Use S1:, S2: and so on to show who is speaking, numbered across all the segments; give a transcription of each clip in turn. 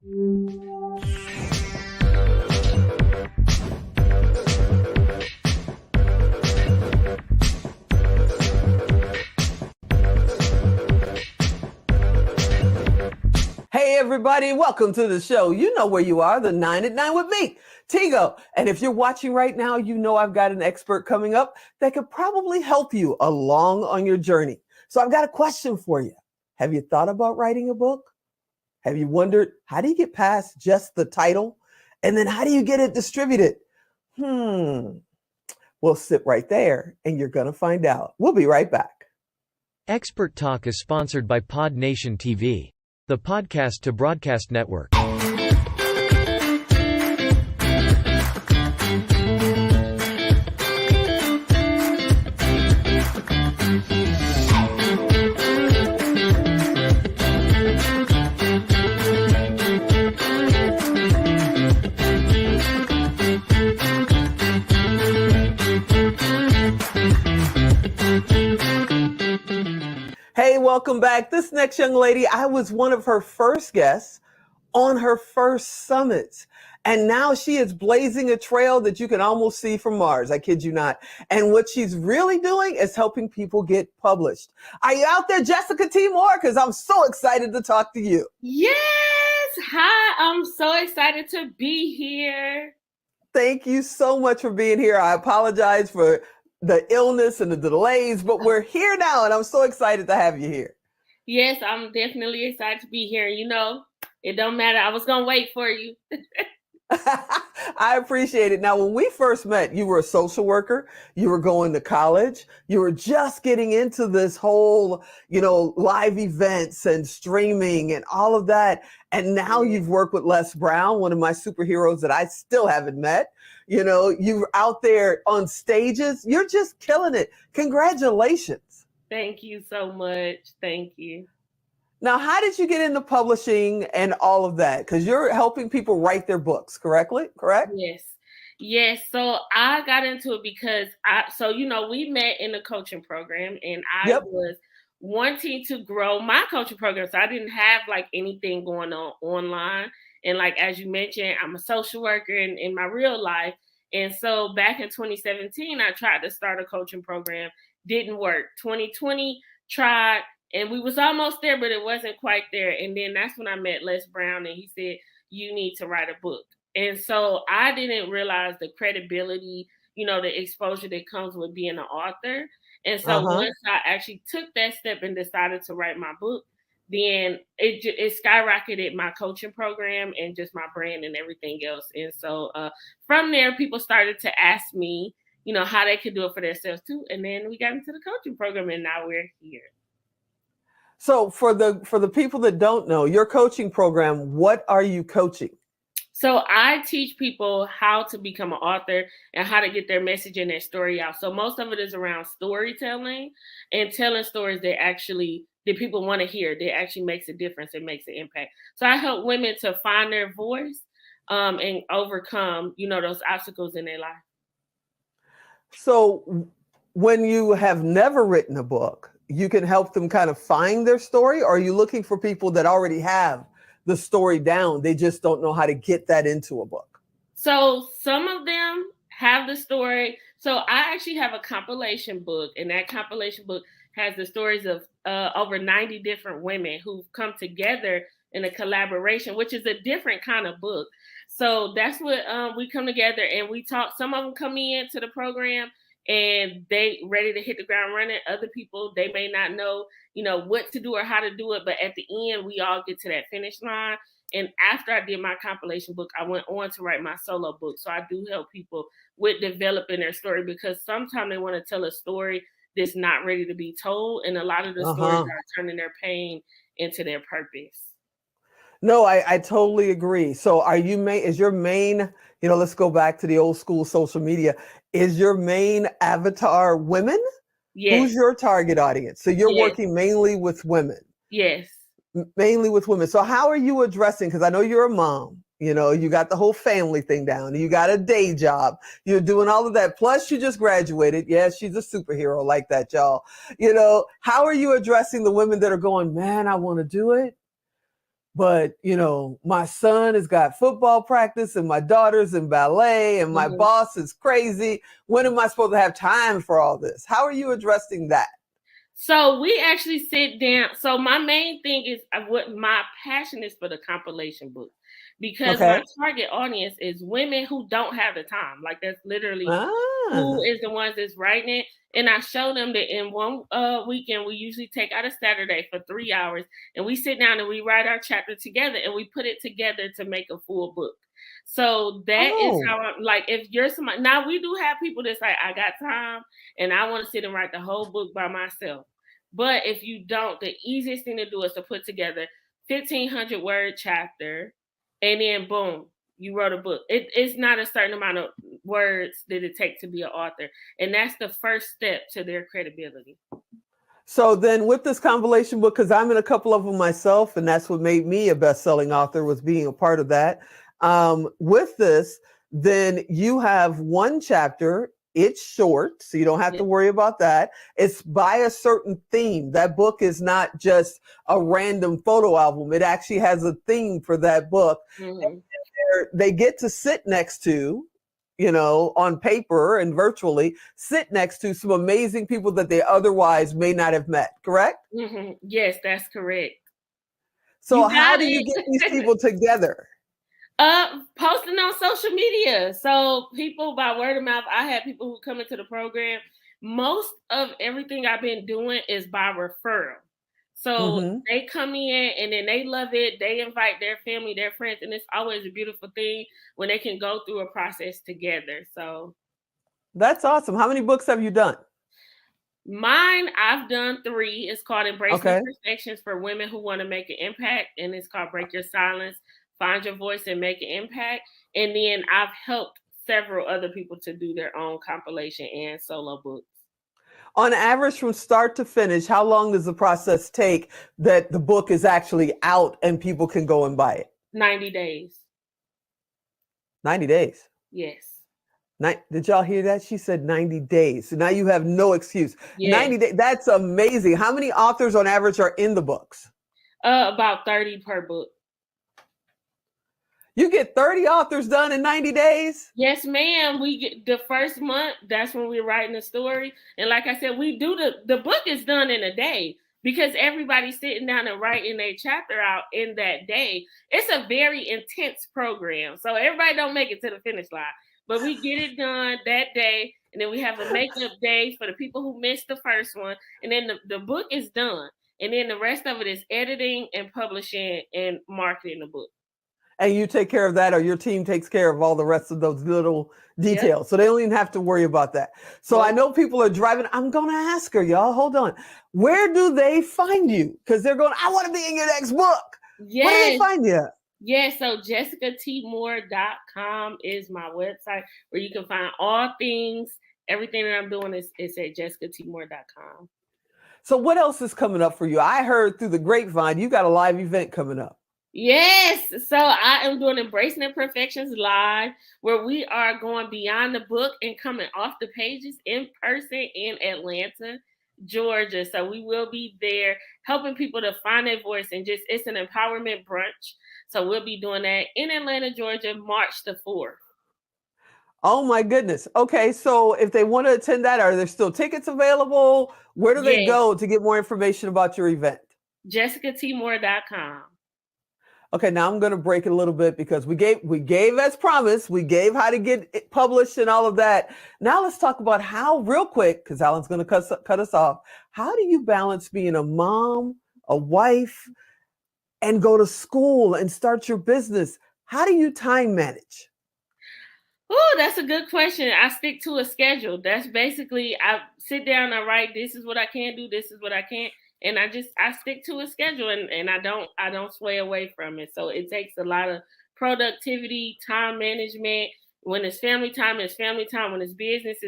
S1: Hey everybody, welcome to the show. You know where you are, the 9 at 9 with me, Tigo. And if you're watching right now, you know I've got an expert coming up that could probably help you along on your journey. So I've got a question for you. Have you thought about writing a book? Have you wondered, how do you get past just the title? And then how do you get it distributed? Well, sit right there and you're going to find out. We'll be right back.
S2: Expert Talk is sponsored by Pod Nation TV, the podcast to broadcast network.
S1: Hey, welcome back. This next young lady, I was one of her first guests on her first summit. And now she is blazing a trail that you can almost see from Mars. I kid you not. And what she's really doing is helping people get published. Are you out there, Jessica T. Moore? Because I'm so excited to talk to you.
S3: Yes. Hi. I'm so excited to be here.
S1: Thank you so much for being here. I apologize for the illness and the delays, but we're here now and I'm so excited to have you here.
S3: Yes, I'm definitely excited to be here. You know, it don't matter. I was going to wait for you.
S1: I appreciate it. Now, when we first met, you were a social worker, you were going to college, you were just getting into this whole, live events and streaming and all of that. And now you've worked with Les Brown, one of my superheroes that I still haven't met. You're out there on stages. You're just killing it. Congratulations.
S3: Thank you so much. Thank you.
S1: Now, how did you get into publishing and all of that? Because you're helping people write their books, correct?
S3: Yes. So I got into it because we met in the coaching program and I was wanting to grow my coaching program. So I didn't have like anything going on online. And like, as you mentioned, I'm a social worker in my real life. And so back in 2017, I tried to start a coaching program. Didn't work. 2020, tried. And we was almost there, but it wasn't quite there. And then that's when I met Les Brown and he said, you need to write a book. And so I didn't realize the credibility, the exposure that comes with being an author. And so once I actually took that step and decided to write my book, then it skyrocketed my coaching program and just my brand and everything else. And so from there, people started to ask me, how they could do it for themselves too. And then we got into the coaching program and now we're here.
S1: So for the people that don't know, your coaching program, what are you coaching?
S3: So I teach people how to become an author and how to get their message and their story out. So most of it is around storytelling and telling stories that people want to hear. That actually makes a difference. It makes an impact. So I help women to find their voice and overcome, those obstacles in their life.
S1: So when you have never written a book, you can help them kind of find their story, or are you looking for people that already have the story down? They just don't know how to get that into a book.
S3: So some of them have the story. So I actually have a compilation book, and that compilation book has the stories of over 90 different women who've come together in a collaboration, which is a different kind of book. So that's what we come together and we talk. Some of them come into the program and they ready to hit the ground running. Other people, they may not know, what to do or how to do it. But at the end, we all get to that finish line. And after I did my compilation book, I went on to write my solo book. So I do help people with developing their story because sometimes they want to tell a story that's not ready to be told. And a lot of the stories are turning their pain into their purpose.
S1: No, I totally agree. So is your main, let's go back to the old school social media. Is your main avatar women?
S3: Yes.
S1: Who's your target audience? So you're working mainly with women.
S3: Yes.
S1: Mainly with women. So how are you addressing, because I know you're a mom, you got the whole family thing down. You got a day job. You're doing all of that. Plus you just graduated. Yes, she's a superhero like that, y'all. How are you addressing the women that are going, man, I want to do it, but my son has got football practice and my daughter's in ballet and my boss is crazy. When am I supposed to have time for all this? How are you addressing that?
S3: So we actually sit down. So my main thing is what my passion is for the compilation book, because my target audience is women who don't have the time. Like that's literally who is the ones that's writing it. And I show them that in one weekend, we usually take out a Saturday for 3 hours and we sit down and we write our chapter together and we put it together to make a full book. So that is how I'm like, if you're somebody, now we do have people that's like, I got time and I want to sit and write the whole book by myself. But if you don't, the easiest thing to do is to put together 1,500 word chapter and then boom, you wrote a book. It's not a certain amount of words that it takes to be an author. And that's the first step to their credibility.
S1: So then with this compilation book, because I'm in a couple of them myself, and that's what made me a best-selling author, was being a part of that. With this, then you have one chapter. It's short, so you don't have to worry about that. It's by a certain theme. That book is not just a random photo album. It actually has a theme for that book. And they get to sit next to, on paper and virtually, sit next to some amazing people that they otherwise may not have met, correct?
S3: Yes, that's correct.
S1: So how do you get these people together?
S3: Posting on social media. So people by word of mouth, I had people who come into the program. Most of everything I've been doing is by referral. So they come in and then they love it. They invite their family, their friends, and it's always a beautiful thing when they can go through a process together. So
S1: that's awesome. How many books have you done?
S3: Mine, I've done 3. It's called Embracing Imperfections for Women Who Want to Make an Impact, and it's called Break Your Silence, Find Your Voice and Make an Impact. And then I've helped several other people to do their own compilation and solo books.
S1: On average, from start to finish, how long does the process take that the book is actually out and people can go and buy it?
S3: 90 days.
S1: 90 days?
S3: Yes.
S1: Did y'all hear that? She said 90 days. So now you have no excuse. Yes. 90 days. That's amazing. How many authors on average are in the books?
S3: About 30 per book.
S1: You get 30 authors done in 90 days?
S3: Yes, ma'am. We get the first month, that's when we're writing the story. And like I said, we do the book is done in a day because everybody's sitting down and writing a chapter out in that day. It's a very intense program. So everybody don't make it to the finish line, but we get it done that day. And then we have a makeup day for the people who missed the first one. And then the book is done. And then the rest of it is editing and publishing and marketing the book.
S1: And you take care of that, or your team takes care of all the rest of those little details. Yep. So they don't even have to worry about that. So I know people are driving. I'm going to ask her, y'all, hold on. Where do they find you? Because they're going, I want to be in your next book. Yes. Where do they find you?
S3: Yes, so jessicatmoore.com is my website where you can find all things. Everything that I'm doing is at jessicatmoore.com.
S1: So what else is coming up for you? I heard through the grapevine, you got a live event coming up.
S3: Yes. So I am doing Embracing Imperfections Live, where we are going beyond the book and coming off the pages in person in Atlanta, Georgia. So we will be there helping people to find their voice and it's an empowerment brunch. So we'll be doing that in Atlanta, Georgia, March the 4th.
S1: Oh my goodness. Okay. So if they want to attend that, are there still tickets available? Where do they go to get more information about your event? jessicatmoore.com. Okay, now I'm going to break it a little bit because we gave as promised, we gave how to get it published and all of that. Now let's talk about how, real quick, because Alan's going to cut us off. How do you balance being a mom, a wife, and go to school and start your business? How do you time manage?
S3: Oh, that's a good question. I stick to a schedule. That's basically, I sit down, I write, this is what I can do, this is what I can't. And I stick to a schedule and I don't sway away from it. So it takes a lot of productivity, time management. When it's family time, it's family time. When it's business.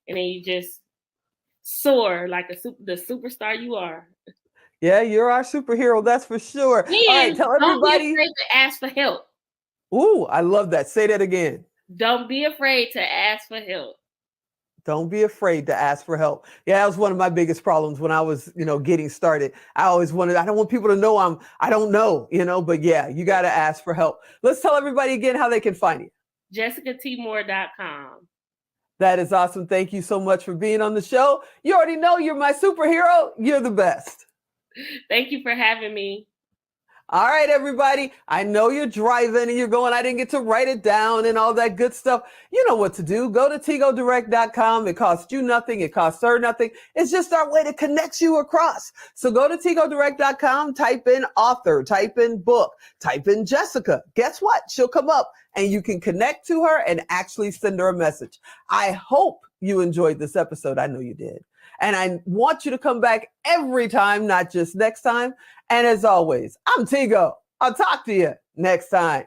S3: And then you just soar like the superstar you are.
S1: Yeah, you're our superhero. That's for sure.
S3: And all right, tell everybody. Don't be afraid to ask for help.
S1: Ooh, I love that. Say that again.
S3: Don't be afraid to ask for help.
S1: Don't be afraid to ask for help. Yeah, that was one of my biggest problems when I was, getting started. I don't want people to know I don't know, but yeah, you got to ask for help. Let's tell everybody again how they can find you.
S3: JessicaTmore.com.
S1: That is awesome. Thank you so much for being on the show. You already know you're my superhero. You're the best.
S3: Thank you for having me.
S1: All right, everybody. I know you're driving and you're going, I didn't get to write it down and all that good stuff. You know what to do. Go to TigoDirect.com. It costs you nothing. It costs her nothing. It's just our way to connect you across. So go to TigoDirect.com, type in author, type in book, type in Jessica. Guess what? She'll come up and you can connect to her and actually send her a message. I hope you enjoyed this episode. I know you did. And I want you to come back every time, not just next time. And as always, I'm Tigo. I'll talk to you next time.